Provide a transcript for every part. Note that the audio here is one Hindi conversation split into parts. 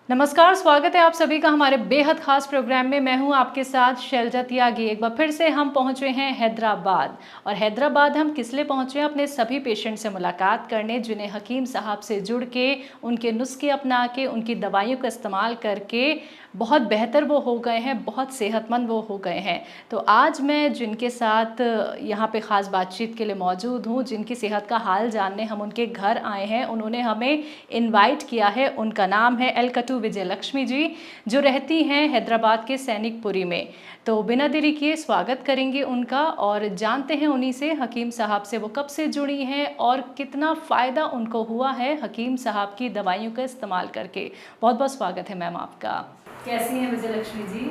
नमस्कार, स्वागत है आप सभी का हमारे बेहद खास प्रोग्राम में। मैं हूं आपके साथ शैलजा त्यागी। एक बार फिर से हम पहुंचे हैं हैदराबाद। और हैदराबाद हम किस लिए पहुंचे हैं? अपने सभी पेशेंट से मुलाकात करने, जिन्हें हकीम साहब से जुड़ के, उनके नुस्खे अपना के, उनकी दवाइयों का इस्तेमाल करके बहुत बेहतर वो हो गए हैं, बहुत सेहतमंद वो हो गए हैं। तो आज मैं जिनके साथ यहाँ पे ख़ास बातचीत के लिए मौजूद हूँ, जिनकी सेहत का हाल जानने हम उनके घर आए हैं, उन्होंने हमें इनवाइट किया है। उनका नाम है एलकटू विजयलक्ष्मी जी, जो रहती हैं हैदराबाद के सैनिकपुरी में। तो बिना देरी किए स्वागत करेंगे उनका और जानते हैं उन्हीं से, हकीम साहब से वो कब से जुड़ी हैं और कितना फ़ायदा उनको हुआ है हकीम साहब की दवाइयों का इस्तेमाल करके। बहुत बहुत स्वागत है मैम आपका। कैसी हैं विजयलक्ष्मी जी?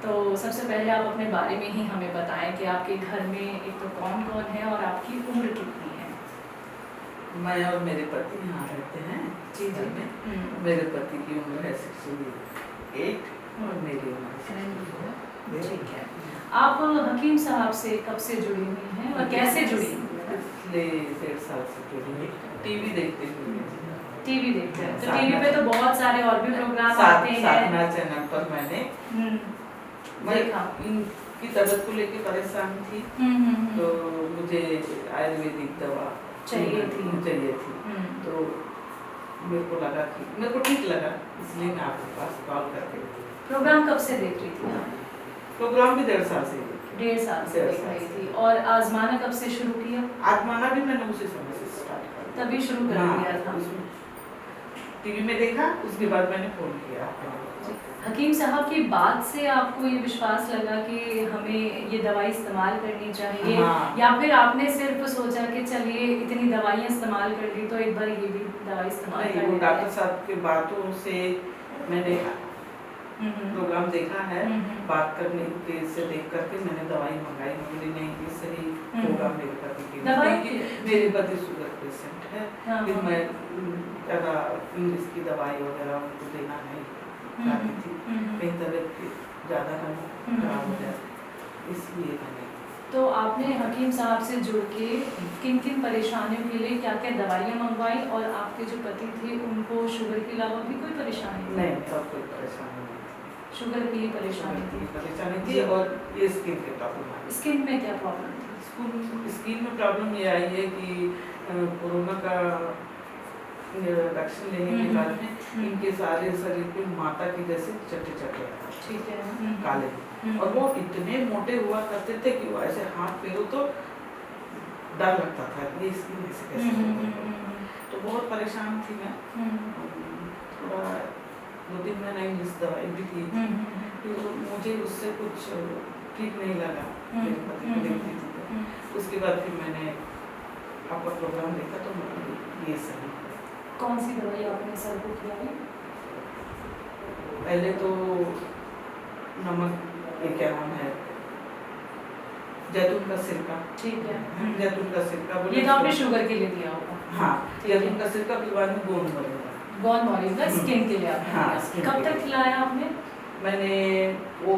तो सबसे पहले आप अपने बारे में ही हमें बताएं कि आपके घर में एक तो कौन कौन है और आपकी उम्र कितनी है? मैं और मेरे पति यहाँ रहते हैं जी जी। घर में। मेरे पति की उम्र है 68 और मेरी उम्र ठीक है। आप हकीम साहब से कब से जुड़ी हुई हैं और कैसे जुड़ी? पिछले 1.5 साल से जुड़ी हुई। टीवी देखते हुए। टीवी देखते हैं तो टीवी पे तो बहुत सारे और भी प्रोग्राम आते हैं। साधना चैनल पर मैंने देखा। इनकी तबीयत को लेके परेशान थी, तो मुझे आयुर्वेदिक दवा चाहिए थी। तो मेरे को लगा कि मेरे को ठीक लगा, इसलिए मैं आपके पास कॉल करके। प्रोग्राम कब से देख रही थी आप? प्रोग्राम भी 1.5 साल से। 1.5 साल से देख रही थी। और आजमाना कब से शुरू किया? आजमाना भी मैंने उसी समय से स्टार्ट कर तभी शुरू कर दिया था। टीवी में देखा, उसके बाद मैंने फोन किया। हकीम साहब की बात से आपको ये विश्वास लगा कि हमें ये दवाई इस्तेमाल करनी चाहिए? हाँ। या फिर आपने सिर्फ सोचा कि चलिए इतनी दवाइयाँ इस्तेमाल कर ली तो एक बार ये भी दवाई इस्तेमाल कर वो लेते डॉक्टर हैं? साहब की बातों से मैंने प्रोग्राम देखा है, बात करने के से देख करके मैंने दवाई मंगाई। मुझे नहीं ये सही होगा मेरे पति के लिए। मेरे पति शुगर पेशेंट है। फिर मैं ज़्यादा इंग्लिश की दवाई वगैरह उनको देना नहीं चाहती थी, कहीं तबीयत ज़्यादा खराब हो जाए, इसलिए मैंने। तो आपने हकीम साहब से जुड़ के किन किन परेशानियों के लिए क्या क्या दवाइयाँ मंगवाई? और आपके जो पति थे उनको शुगर के अलावा भी कोई परेशानी थी? नहीं, और कोई परेशानी नहीं। शुगर की परेशानी थी और ये स्किन के प्रॉब्लम आई। स्किन में क्या प्रॉब्लम थी? स्किन में प्रॉब्लम ये आई है कि कोरोना का वैक्सीन लेने के बाद में इनके सारे शरीर पे माता की जैसे चट्टे ठीक है। काले, और वो इतने मोटे हुआ करते थे कि वो ऐसे हाथ फेरो तो डर लगता था ये स्किन ऐसे कैसे। तो बहुत परेशान थी मैं। थोड़ा 2-3 महीने इंग्लिश दवाई भी थी, तो मुझे उससे कुछ ठीक नहीं लगा। मेरे पति को देखती थी, उसके बाद फिर मैंने आपका प्रोग्राम देखा तो ये सही। कौन सी दवाई आपने सर को खिलाई? पहले तो नमक, ये क्या नाम है, जैतून का सिरका। ठीक है। जैतून का सिरका ये तो आपने शुगर के लिए दिया होगा। हाँ, जैतून का सिरका, फिर बाद में गोंद मोरिंगा स्किन के लिए आपने दिया। कब तक खिलाया आपने? मैंने वो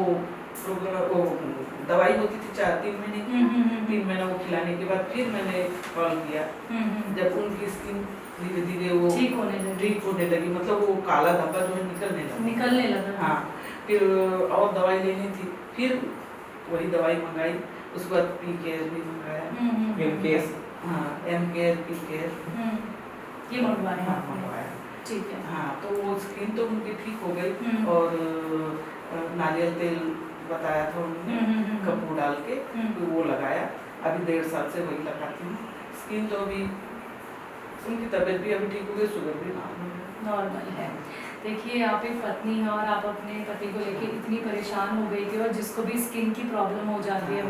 दवाई होती थी 4-3 महीने की, 3 महीना वो खिलाने के बाद फिर मैंने कॉल किया। जब उनकी स्किन धीरे धीरे वो ठीक होने लगी, मतलब वो काला धब्बा जो है निकलने लगा। हाँ, फिर और दवाई लेनी थी, फिर वही दवाई मंगाई। उसके बाद पी-केयर भी मंगाया, एम-केयर, पी-केयर ये मंगवाया। हाँ, मंगवाया। ठीक है। हाँ, तो वो स्किन तो उनकी ठीक हो गई। और नारियल तेल बताया था उन्होंने, कपूर डाल के, तो वो लगाया। अभी 1.5 साल से वही लगाती हूँ। स्किन तो अभी उनकी तबीयत भी अभी ठीक हो गई, शुगर भी नॉर्मल है। देखिए, आप एक पत्नी हैं और आप अपने पति को लेके इतनी परेशान हो गई थी, और जिसको भी स्किन की प्रॉब्लम हो जाती है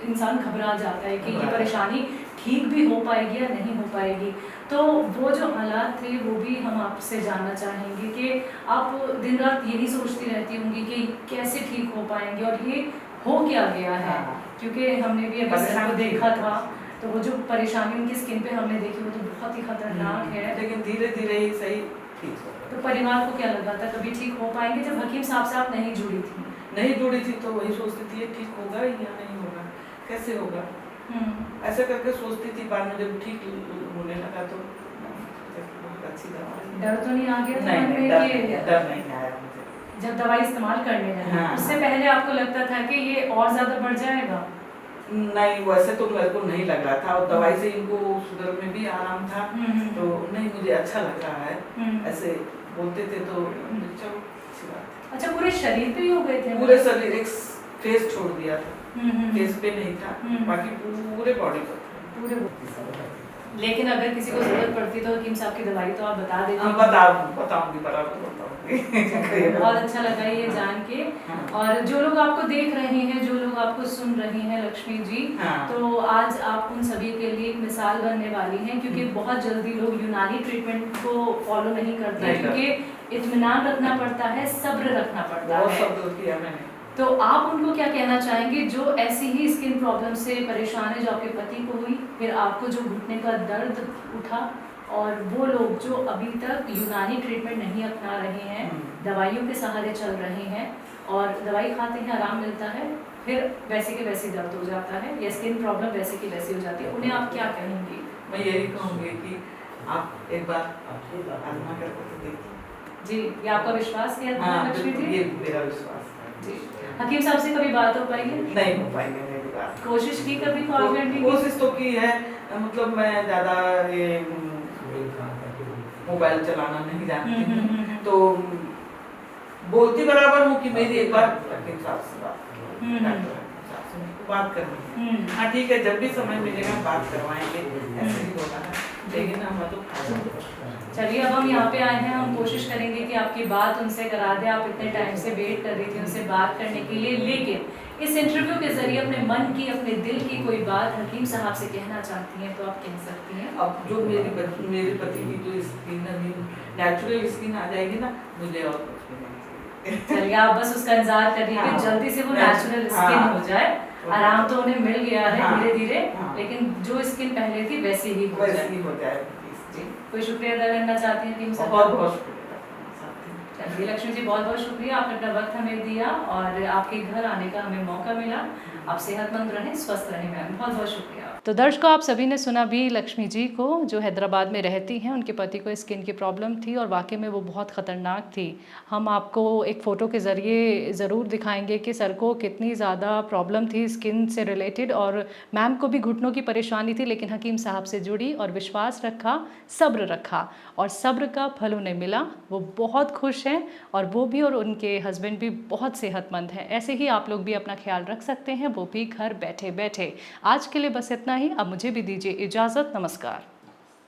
इंसान घबरा जाता है कि ये परेशानी ठीक भी हो पाएगी या नहीं हो पाएगी। तो वो जो हालात थे वो भी हम आपसे जानना चाहेंगे कि आप दिन रात यही सोचती रहती होंगी कि कैसे ठीक हो पाएंगे और ये हो क्या गया है। क्योंकि हमने भी अभी सर को देखा था, तो वो जो परेशानी उनकी स्किन पे हमने देखी वो तो बहुत ही खतरनाक है। लेकिन धीरे धीरे ही सही ठीक हो। तो परिवार को क्या लगा था कभी ठीक हो पाएंगे? जब हकीम साहब से आप नहीं जुड़ी थी तो वही सोचती थी ये ठीक होगा या नहीं होगा, कैसे होगा, ऐसे करके सोचती थी। बाद में जब ठीक होने लगा तो अच्छी दवा है। डर तो नहीं आ गया था नहीं मन नहीं, में डर कि नहीं, डर नहीं आया मुझे। जब दवाई इस्तेमाल करने लगे हाँ, उससे हाँ। पहले आपको लगता था कि ये और ज्यादा बढ़ जाएगा? नहीं, वैसे तो मेरे को नहीं लग रहा था, और दवाई से इनको शुगर में भी आराम था, तो नहीं मुझे अच्छा लग रहा है। ऐसे बोलते थे तो चलो अच्छी बात है। अच्छा, पूरे शरीर पे ही हो गए थे? पूरे शरीर, एक फेस छोड़ दिया था, हम्म। फेस पे नहीं था, बाकी पूरे बॉडी पर था। पूरे। लेकिन अगर किसी को जरूरत पड़ती तो हकीम साहब की दवाई तो आप बता देते? बताऊंगी, बराबर बताऊंगी। बहुत अच्छा लगा ये जान के। हाँ। और जो लोग आपको देख रहे हैं, जो लोग आपको सुन रही हैं लक्ष्मी जी, हाँ। तो आज आप उन सभी के लिए एक मिसाल बनने वाली हैं, क्योंकि बहुत जल्दी लोग यूनानी ट्रीटमेंट को फॉलो नहीं करते, क्योंकि इत्मीनान रखना पड़ता है, सब्र रखना पड़ता बहुत है। सब्र किया मैंने। तो आप उनको क्या कहना चाहेंगे जो ऐसी ही स्किन प्रॉब्लम से परेशान है, जो आपके पति को हुई, फिर आपको जो घुटने का दर्द उठा, और वो लोग जो अभी तक यूनानी ट्रीटमेंट नहीं अपना रहे हैं, दवाइयों के सहारे चल रहे हैं, और दवाई खाते हैं आराम मिलता है, फिर वैसे के वैसे दर्द हो जाता है या स्किन प्रॉब्लम वैसे की वैसी हो जाती है, उन्हें आप क्या कहेंगे? मैं यही कहूँगी कि आप एक बार आजमा कर देखिए। जी, ये आपका विश्वास है लक्ष्मी जी? ये मेरा विश्वास है जी। हकीम साहब से कभी बात हो पाएगी? नहीं हो पाएगी मेरी बात। कोशिश की कभी कॉल करने की? कोशिश तो की है, मतलब मैं ज़्यादा ये मोबाइल चलाना नहीं जानती हूँ, तो बोलती बराबर हूँ कि मेरी एक बार हकीम साहब से बात करो, डॉक्टर हकीम साहब से मेरे को बात करनी है। हाँ ठीक है, जब भी समय मिलेगा बात करवाएंगे, ऐसे ही होगा है, लेकिन हम तो चलिए, अब हम यहाँ पे आए हैं, हम कोशिश करेंगे कि आपकी बात उनसे करा दें। आप इतने टाइम से वेट कर रही थी उनसे बात करने के लिए, लेकिन इस इंटरव्यू के जरिए अपने मन की, अपने दिल की कोई बात हकीम साहब से कहना चाहती हैं तो आप कह सकती हैं। अब जो मेरे पति की जो स्किन अभी नेचुरल स्किन आ जाएगी ना, मुझे और कुछ भी नहीं चाहिए। चलिए, आप बस उसका इंतजार करिए कि जल्दी से वो नेचुरल स्किन हो जाए। आराम तो उन्हें मिल गया है धीरे धीरे, लेकिन जो स्किन पहले थी वैसी ही हो जाए। कोई शुक्रिया अदा करना चाहती हैं टीम साहब? बहुत बहुत शुक्रिया। चलिए लक्ष्मी जी, बहुत बहुत शुक्रिया, आपने अपना वक्त हमें दिया और आपके घर आने का हमें मौका मिला। आप सेहतमंद रहें, स्वस्थ रहें मैम, बहुत बहुत शुक्रिया। तो दर्शकों, आप सभी ने सुना भी लक्ष्मी जी को, जो हैदराबाद में रहती हैं। उनके पति को स्किन की प्रॉब्लम थी और वाकई में वो बहुत ख़तरनाक थी। हम आपको एक फ़ोटो के ज़रिए ज़रूर दिखाएंगे कि सर को कितनी ज़्यादा प्रॉब्लम थी स्किन से रिलेटेड, और मैम को भी घुटनों की परेशानी थी, लेकिन हकीम साहब से जुड़ी और विश्वास रखा, सब्र रखा, और सब्र का फल उन्हें मिला। वो बहुत खुश हैं, और वो भी और उनके हस्बैंड भी बहुत सेहतमंद हैं। ऐसे ही आप लोग भी अपना ख्याल रख सकते हैं, वो भी घर बैठे बैठे। आज के लिए बस इतना ही। अब मुझे भी दीजिए इजाज़त। नमस्कार।